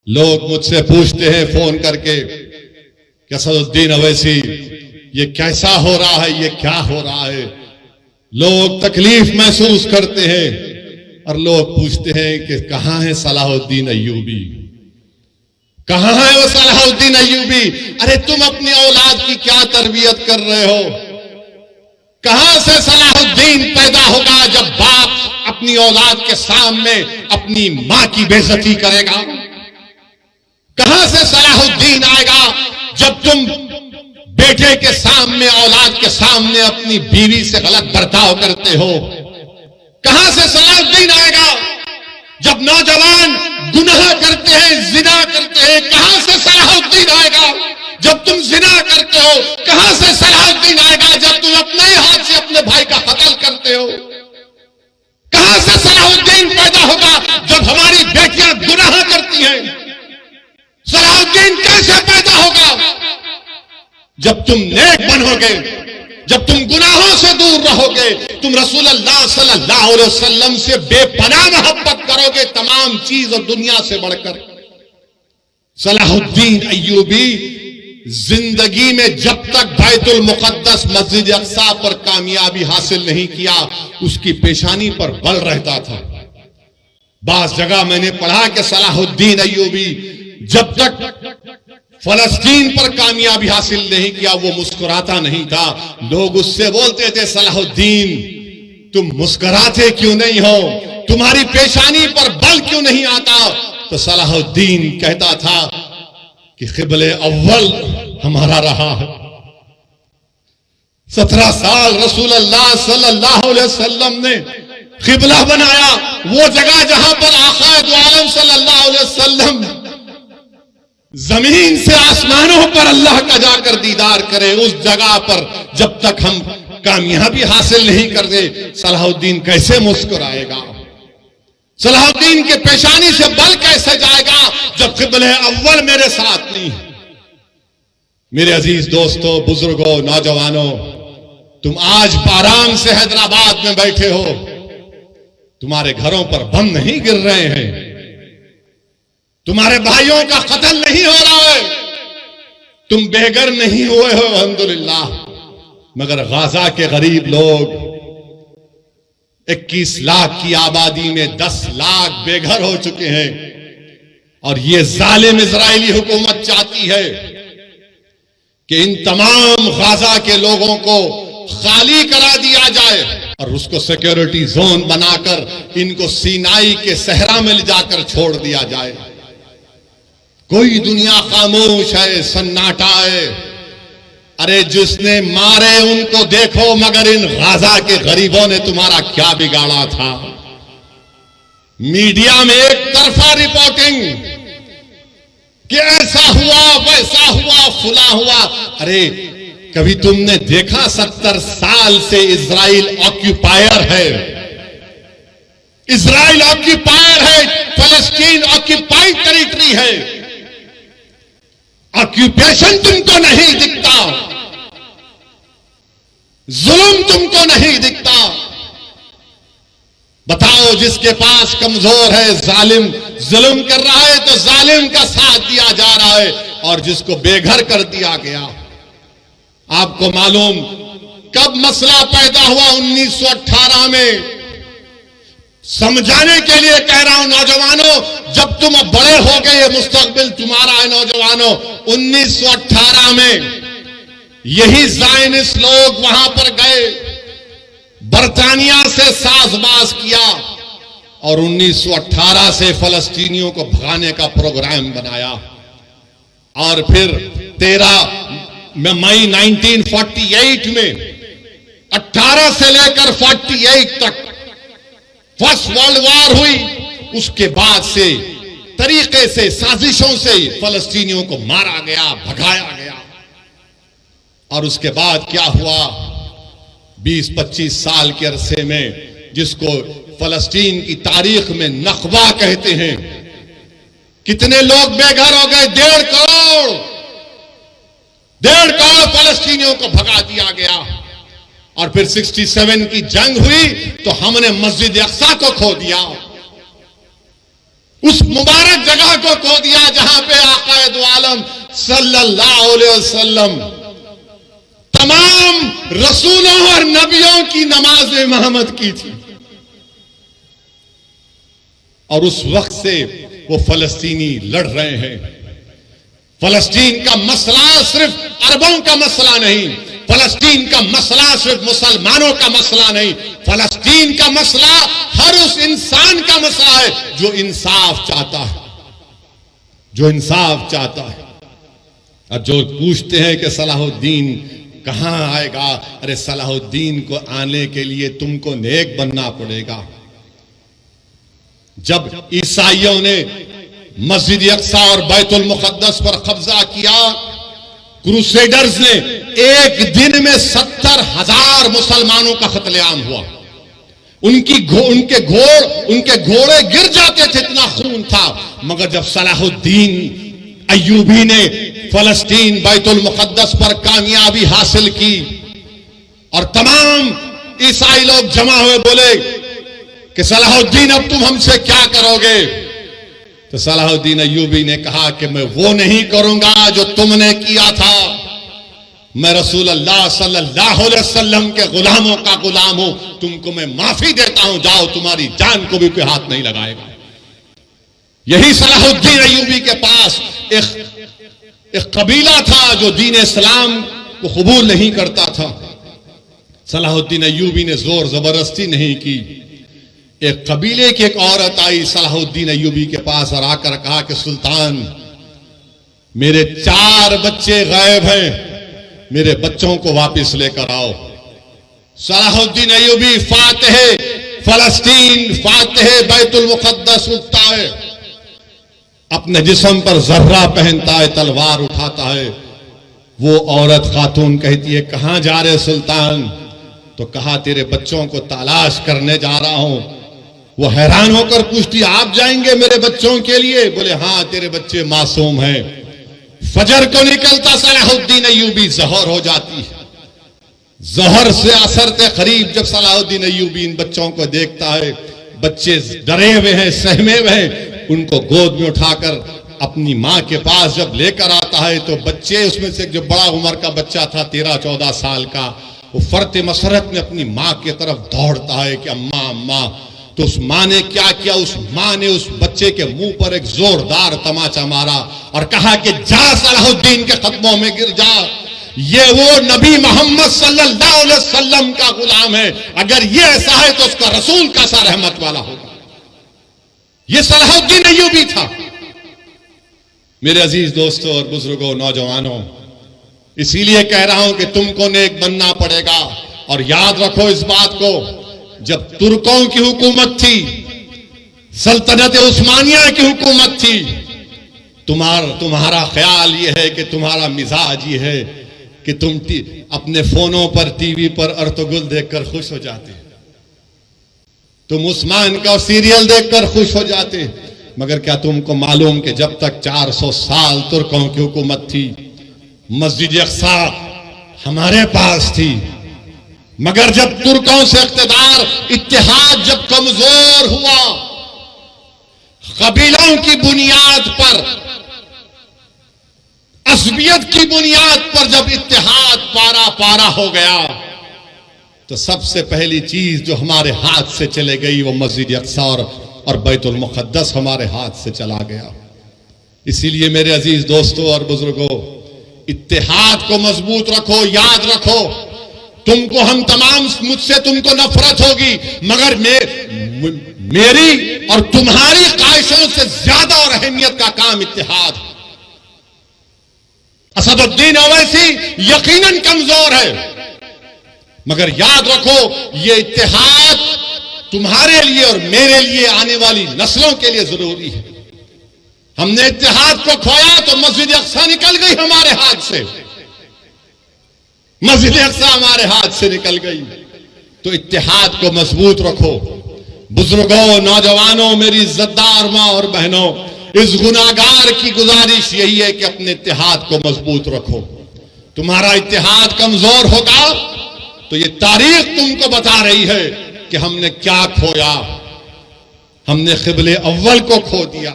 लोग मुझसे पूछते हैं फोन करके कि असदुद्दीन अवैसी ये कैसा हो रहा है, ये क्या हो रहा है। लोग तकलीफ महसूस करते हैं और लोग पूछते हैं कि कहां है सलाहुद्दीन अय्यूबी, कहां है वो सलाहुद्दीन अय्यूबी। अरे तुम अपनी औलाद की क्या तरबियत कर रहे हो? कहां से सलाहुद्दीन पैदा होगा जब बाप अपनी औलाद के सामने अपनी मां की बेइज्जती करेगा? कहां से सलाहुद्दीन आएगा जब तुम बेटे के सामने, औलाद के सामने अपनी बीवी से गलत बर्ताव करते हो? कहां से सलाहुद्दीन आएगा जब नौजवान गुनाह करते हैं, जिना करते हैं? कहां से सलाहुद्दीन आएगा जब तुम जिना करते हो? कहां से सलाहुद्दीन आएगा जब तुम अपने हाथ से अपने भाई का कत्ल करते हो? कहां से सलाहुद्दीन पैदा होगा जब हमारी बेटियां गुनाह करती हैं? सलाहुद्दीन कैसे पैदा होगा जब तुम नेक बनोगे, जब तुम गुनाहों से दूर रहोगे, तुम रसूलुल्लाह सल्लल्लाहु अलैहि वसल्लम से बेपनाह मोहब्बत करोगे तमाम चीज और दुनिया से बढ़कर। सलाहुद्दीन अय्यूबी जिंदगी में जब तक बैतुल मुक़द्दस मस्जिद अक़सा पर कामयाबी हासिल नहीं किया, उसकी पेशानी पर बल रहता था। बास जगह मैंने पढ़ा कि सलाहुद्दीन अय्यूबी जब तक फलस्तीन पर कामयाबी हासिल नहीं किया वो मुस्कुराता नहीं था। लोग उससे बोलते थे, सलाहुद्दीन तुम मुस्कुराते क्यों नहीं हो, तुम्हारी पेशानी पर बल क्यों नहीं आता? तो सलाहुद्दीन कहता था कि क़िबले अव्वल हमारा रहा है। 17 साल रसूलुल्लाह सल्लल्लाहु अलैहि वसल्लम ने क़िबला बनाया, वो जगह जहां पर आक़ाए दो आलम सल्लल्लाहु अलैहि वसल्लम जमीन से आसमानों पर अल्लाह का जाकर दीदार करे, उस जगह पर जब तक हम कामयाबी हासिल नहीं करते, सलाहुद्दीन कैसे मुस्कुराएगा? सलाहुद्दीन के पेशानी से बल कैसे जाएगा जब क़िबले अव्वल मेरे साथ नहीं? मेरे अजीज दोस्तों, बुजुर्गों, नौजवानों, तुम आज आराम से हैदराबाद में बैठे हो, तुम्हारे घरों पर बम नहीं गिर रहे हैं, तुम्हारे भाइयों का कत्ल नहीं हो रहा है, तुम बेघर नहीं हुए हो अल्हम्दुलिल्लाह। मगर गाजा के गरीब लोग 21 लाख की आबादी में 10 लाख बेघर हो चुके हैं। और ये जालिम इजरायली हुकूमत चाहती है कि इन तमाम गाजा के लोगों को खाली करा दिया जाए और उसको सिक्योरिटी जोन बनाकर इनको सीनाई के सहरा में ले जाकर छोड़ दिया जाए। कोई दुनिया खामोश है, सन्नाटा है। अरे जिसने मारे उनको देखो, मगर इन गाजा के गरीबों ने तुम्हारा क्या बिगाड़ा था? मीडिया में एक तरफा रिपोर्टिंग कि ऐसा हुआ, वैसा हुआ, फुला हुआ। अरे कभी तुमने देखा 70 साल से इजराइल ऑक्यूपायर है, इजराइल ऑक्यूपायर है, फलस्तीन ऑक्यूपाइड टेरिटरी है। ऑक्यूपेशन तुमको नहीं दिखता, जुल्म तुमको नहीं दिखता। बताओ, जिसके पास कमजोर है, जालिम जुल्म कर रहा है तो जालिम का साथ दिया जा रहा है, और जिसको बेघर कर दिया गया। आपको मालूम कब मसला पैदा हुआ? 1918 में। समझाने के लिए कह रहा हूं नौजवानों, जब तुम अब बड़े हो गए, ये मुस्तकबिल तुम्हारा है नौजवानों। 1918 में यही ज़ायनिस्ट लोग वहां पर गए, बरतानिया से साजबाज किया और 1918 से फलस्तीनियों को भगाने का प्रोग्राम बनाया। और फिर 13 मई 1948 में 18 से लेकर 48 तक फर्स्ट वर्ल्ड वॉर हुई। उसके बाद से तरीके से, साजिशों से फलस्तीनियों को मारा गया, भगाया गया। और उसके बाद क्या हुआ? 20-25 साल के अरसे में, जिसको फलस्तीन की तारीख में नकबा कहते हैं, कितने लोग बेघर हो गए? 1.5 करोड़ फलस्तीनियों को भगा दिया गया। और फिर 67 की जंग हुई तो हमने मस्जिद अक़सा को खो दिया, उस मुबारक जगह को खो दिया जहां सल्लल्लाहु अलैहि वसल्लम तमाम रसूलों और नबियों की नमाज इमामत की थी। और उस वक्त से वो फलस्तीनी लड़ रहे हैं। फलस्तीन का मसला सिर्फ अरबों का मसला नहीं, फलस्तीन का मसला सिर्फ मुसलमानों का मसला नहीं, फलस्तीन का मसला हर उस इंसान का मसला है जो इंसाफ चाहता है, जो इंसाफ चाहता है। अब जो पूछते हैं कि सलाहुद्दीन कहां आएगा, अरे सलाहुद्दीन को आने के लिए तुमको नेक बनना पड़ेगा। जब ईसाइयों ने मस्जिद अक्सा और बैतुल मुक़द्दस पर कब्जा किया, क्रूसेडर्स ने एक दिन में 70,000 मुसलमानों का कत्लेआम हुआ। उनके घोड़े गिर जाते थे, इतना खून था। मगर जब सलाहुद्दीन अय्यूबी ने फलस्तीन बैतुल मुक़द्दस पर कामयाबी हासिल की और तमाम ईसाई लोग जमा हुए, बोले कि सलाहुद्दीन अब तुम हमसे क्या करोगे? तो सलाहुद्दीन अय्यूबी ने कहा कि मैं वो नहीं करूंगा जो तुमने किया था। मैं रसूल अल्लाह सल्लल्लाहु अलैहि वसल्लम के गुलामों का गुलाम हूं, तुमको मैं माफी देता हूं, जाओ, तुम्हारी जान को भी कोई हाथ नहीं लगाएगा। यही सलाहुद्दीन अय्यूबी के पास एक कबीला था जो दीन इस्लाम को कबूल नहीं करता था। सलाहुद्दीन अय्यूबी ने जोर जबरदस्ती नहीं की। एक कबीले की एक औरत आई सलाहुद्दीन अय्यूबी के पास और आकर कहा कि सुल्तान, मेरे 4 बच्चे गायब हैं, मेरे बच्चों को वापस लेकर आओ। Salahuddin Ayyubi Fatih फलस्तीन, Fatih Betul मुक़द्दस उठता है, अपने जिस्म पर जर्रा पहनता है, तलवार उठाता है। वो औरत खातून कहती है, कहां जा रहे सुल्तान? तो कहा, तेरे बच्चों को तलाश करने जा रहा हूं। वो हैरान होकर पूछती, आप जाएंगे मेरे बच्चों के लिए? बोले, हां, तेरे बच्चे मासूम हैं। फजर को निकलता सलाहुद्दीन अय्यूबी जहर हो जाती है। जहर से असर के करीब जब सलाहुद्दीन अय्यूबी इन बच्चों को देखता है, बच्चे डरे हुए हैं, सहमे हुए हैं, उनको गोद में उठाकर अपनी मां के पास जब लेकर आता है तो बच्चे, उसमें से जो बड़ा उम्र का बच्चा था 13-14 साल का, वो फर्त मसरत में अपनी मां की तरफ दौड़ता है कि अम्मा अम्मा। तो उस मां ने क्या किया? उस मां ने उस बच्चे के मुंह पर एक जोरदार तमाचा मारा और कहा कि जा, सलाहुद्दीन के कदमों में गिर जा। ये वो नबी मोहम्मद सल्लल्लाहु अलैहि वसल्लम का गुलाम है, अगर ये ऐसा है तो उसका रसूल कैसा रहमत वाला होगा। ये सलाहुद्दीन अय्यूबी था। मेरे अजीज दोस्तों और बुजुर्गों, नौजवानों, इसीलिए कह रहा हूं कि तुमको नेक बनना पड़ेगा। और याद रखो इस बात को, जब तुर्कों की हुकूमत थी, सल्तनत उस्मानिया की हुकूमत थी, तुम्हारा ख्याल यह है कि तुम्हारा मिजाज ये है कि तुम अपने फोनों पर, टीवी पर अर्तुगरुल देखकर खुश हो जाते, तुम उस्मान का सीरियल देखकर खुश हो जाते। मगर क्या तुमको मालूम कि जब तक 400 साल तुर्कों की हुकूमत थी, मस्जिद अक्सा हमारे पास थी। मगर जब तुर्कों से इख्तिदार, इत्तेहाद जब कमजोर हुआ, कबीलों की बुनियाद पर, असबियत की बुनियाद पर जब इत्तेहाद पारा पारा हो गया, तो सबसे पहली चीज जो हमारे हाथ से चले गई वो मस्जिद अक्सा और बैतुल मुक़द्दस हमारे हाथ से चला गया। इसीलिए मेरे अजीज दोस्तों और बुजुर्गों, इत्तेहाद को मजबूत रखो। याद रखो, तुमको हम तमाम, मुझसे तुमको नफरत होगी, मगर मेरी और तुम्हारी ख्वाहिशों से ज्यादा और अहमियत का काम इत्तेहाद। असदुद्दीन ओवैसी यकीनन कमजोर है, मगर याद रखो ये इत्तेहाद तुम्हारे लिए और मेरे लिए, आने वाली नस्लों के लिए जरूरी है। हमने इत्तेहाद को खोया तो मस्जिद अक्सा निकल गई हमारे हाथ से, मस्जिद अक्सा हमारे हाथ से निकल गई। तो इत्तेहाद को मजबूत रखो। बुजुर्गों, नौजवानों, मेरी इज्जतदार मां और बहनों, इस गुनाहगार की गुजारिश यही है कि अपने इत्तेहाद को मजबूत रखो। तुम्हारा इत्तेहाद कमजोर होगा तो ये तारीख तुमको बता रही है कि हमने क्या खोया। हमने क़िबले अव्वल को खो दिया।